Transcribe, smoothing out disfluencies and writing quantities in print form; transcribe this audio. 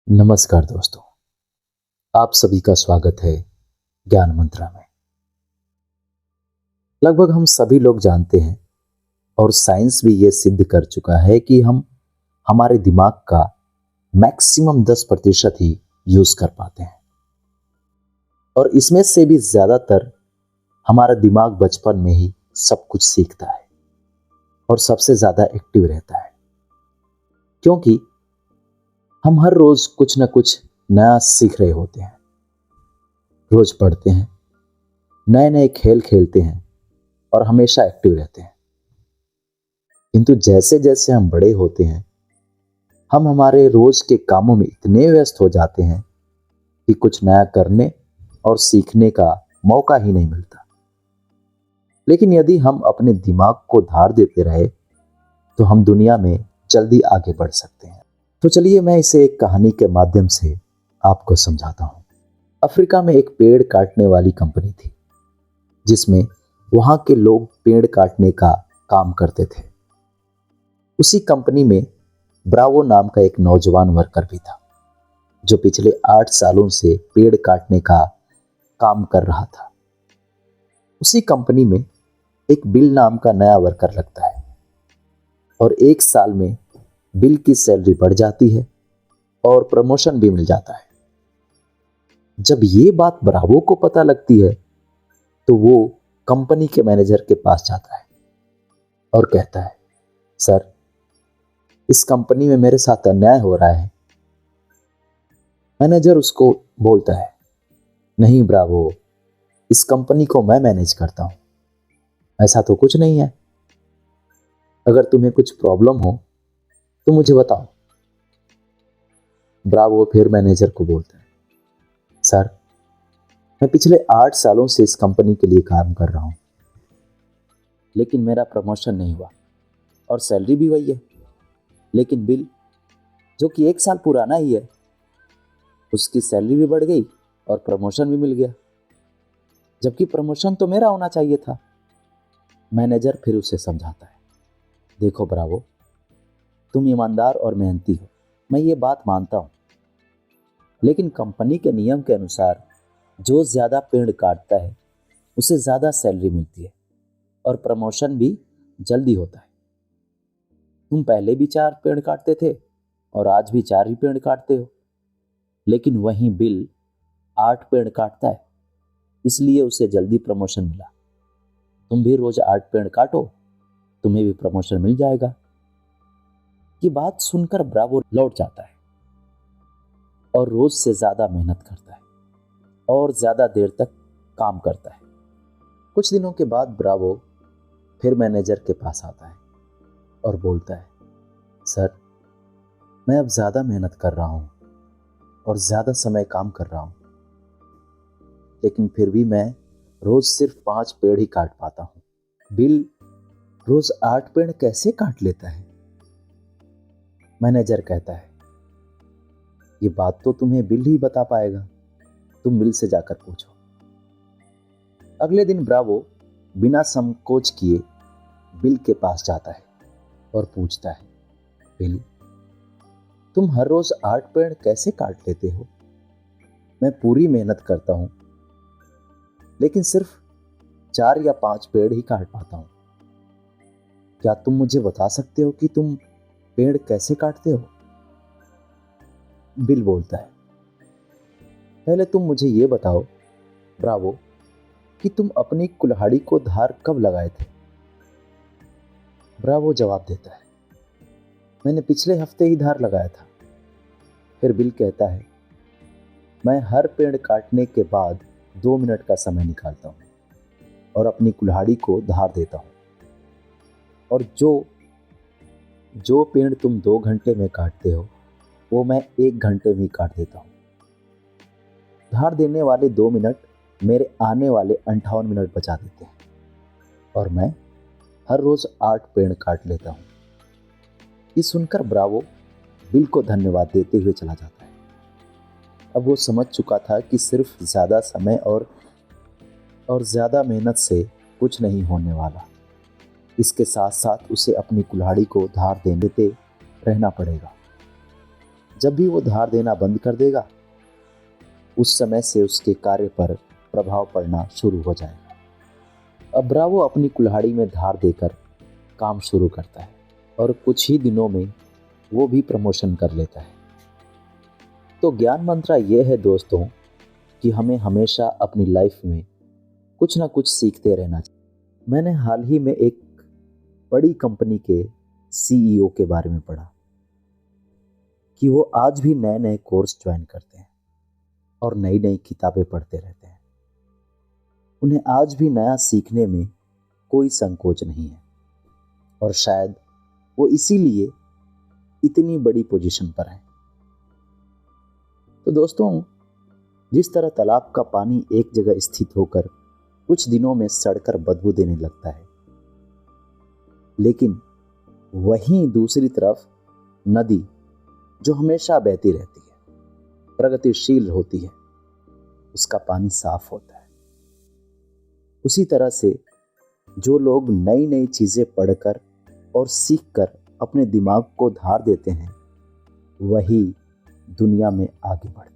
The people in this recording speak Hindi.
नमस्कार दोस्तों। आप सभी का स्वागत है ज्ञान मंत्रा में। लगभग हम सभी लोग जानते हैं और साइंस भी ये सिद्ध कर चुका है कि हम हमारे दिमाग का मैक्सिमम 10% ही यूज कर पाते हैं और इसमें से भी ज्यादातर हमारा दिमाग बचपन में ही सब कुछ सीखता है और सबसे ज्यादा एक्टिव रहता है, क्योंकि हम हर रोज कुछ ना कुछ नया सीख रहे होते हैं। रोज पढ़ते हैं, नए नए खेल खेलते हैं और हमेशा एक्टिव रहते हैं। किंतु जैसे जैसे हम बड़े होते हैं, हम हमारे रोज के कामों में इतने व्यस्त हो जाते हैं कि कुछ नया करने और सीखने का मौका ही नहीं मिलता। लेकिन यदि हम अपने दिमाग को धार देते रहे तो हम दुनिया में जल्दी आगे बढ़ सकते हैं। तो चलिए मैं इसे एक कहानी के माध्यम से आपको समझाता हूं। अफ्रीका में एक पेड़ काटने वाली कंपनी थी, जिसमें वहां के लोग पेड़ काटने का काम करते थे। उसी कंपनी में ब्रावो नाम का एक नौजवान वर्कर भी था, जो पिछले 8 सालों से पेड़ काटने का काम कर रहा था। उसी कंपनी में एक बिल नाम का नया वर्कर लगता है और 1 साल में बिल की सैलरी बढ़ जाती है और प्रमोशन भी मिल जाता है। जब ये बात ब्रावो को पता लगती है तो वो कंपनी के मैनेजर के पास जाता है और कहता है, सर, इस कंपनी में मेरे साथ अन्याय हो रहा है। मैनेजर उसको बोलता है, नहीं ब्रावो, इस कंपनी को मैं मैनेज करता हूं, ऐसा तो कुछ नहीं है। अगर तुम्हें कुछ प्रॉब्लम हो तो मुझे बताओ। ब्रावो फिर मैनेजर को बोलता है, सर, मैं पिछले 8 सालों से इस कंपनी के लिए काम कर रहा हूं, लेकिन मेरा प्रमोशन नहीं हुआ और सैलरी भी वही है। लेकिन बिल, जो कि 1 साल पुराना ही है, उसकी सैलरी भी बढ़ गई और प्रमोशन भी मिल गया, जबकि प्रमोशन तो मेरा होना चाहिए था। मैनेजर फिर उसे समझाता है, देखो ब्रावो, तुम ईमानदार और मेहनती हो, मैं ये बात मानता हूं, लेकिन कंपनी के नियम के अनुसार जो ज्यादा पेड़ काटता है उसे ज्यादा सैलरी मिलती है और प्रमोशन भी जल्दी होता है। तुम पहले भी 4 पेड़ काटते थे और आज भी 4 ही पेड़ काटते हो, लेकिन वहीं बिल 8 पेड़ काटता है, इसलिए उसे जल्दी प्रमोशन मिला। तुम भी रोज 8 पेड़ काटो, तुम्हें भी प्रमोशन मिल जाएगा। ये बात सुनकर ब्रावो लौट जाता है और रोज से ज्यादा मेहनत करता है और ज्यादा देर तक काम करता है। कुछ दिनों के बाद ब्रावो फिर मैनेजर के पास आता है और बोलता है, सर, मैं अब ज्यादा मेहनत कर रहा हूं और ज्यादा समय काम कर रहा हूं, लेकिन फिर भी मैं रोज सिर्फ 5 पेड़ ही काट पाता हूं। बिल रोज 8 पेड़ कैसे काट लेता है? मैनेजर कहता है, ये बात तो तुम्हें बिल ही बता पाएगा, तुम बिल से जाकर पूछो। अगले दिन ब्रावो बिना संकोच किए बिल के पास जाता है और पूछता है, बिल, तुम हर रोज 8 पेड़ कैसे काट लेते हो? मैं पूरी मेहनत करता हूं, लेकिन सिर्फ 4 या 5 पेड़ ही काट पाता हूं। क्या तुम मुझे बता सकते हो कि तुम पेड़ कैसे काटते हो? बिल बोलता है, पहले तुम मुझे ये बताओ ब्रावो कि तुम अपनी कुल्हाड़ी को धार कब लगाए थे? ब्रावो जवाब देता है, मैंने पिछले हफ्ते ही धार लगाया था। फिर बिल कहता है, मैं हर पेड़ काटने के बाद 2 मिनट का समय निकालता हूं और अपनी कुल्हाड़ी को धार देता हूं, और जो पेड़ तुम 2 घंटे में काटते हो वो मैं 1 घंटे में काट देता हूं। धार देने वाले 2 मिनट मेरे आने वाले 58 मिनट बचा देते हैं और मैं हर रोज 8 पेड़ काट लेता हूं। ये सुनकर ब्रावो बिल को धन्यवाद देते हुए चला जाता है। अब वो समझ चुका था कि सिर्फ ज्यादा समय और ज्यादा मेहनत से कुछ नहीं होने वाला। इसके साथ साथ उसे अपनी कुल्हाड़ी को धार देते रहना पड़ेगा। जब भी वो धार देना बंद कर देगा, उस समय से उसके कार्य पर प्रभाव पड़ना शुरू हो जाएगा। अब ब्रावो अपनी कुल्हाड़ी में धार देकर काम शुरू करता है और कुछ ही दिनों में वो भी प्रमोशन कर लेता है। तो ज्ञान मंत्र यह है दोस्तों कि हमें हमेशा अपनी लाइफ में कुछ ना कुछ सीखते रहना चाहिए। मैंने हाल ही में एक बड़ी कंपनी के सीईओ के बारे में पढ़ा कि वो आज भी नए नए कोर्स ज्वाइन करते हैं और नई नई किताबें पढ़ते रहते हैं। उन्हें आज भी नया सीखने में कोई संकोच नहीं है और शायद वो इसीलिए इतनी बड़ी पोजीशन पर है। तो दोस्तों, जिस तरह तालाब का पानी एक जगह स्थित होकर कुछ दिनों में सड़कर बदबू देने लगता है, लेकिन वहीं दूसरी तरफ नदी जो हमेशा बहती रहती है, प्रगतिशील होती है, उसका पानी साफ होता है। उसी तरह से जो लोग नई नई चीजें पढ़कर और सीखकर अपने दिमाग को धार देते हैं, वही दुनिया में आगे बढ़ते हैं।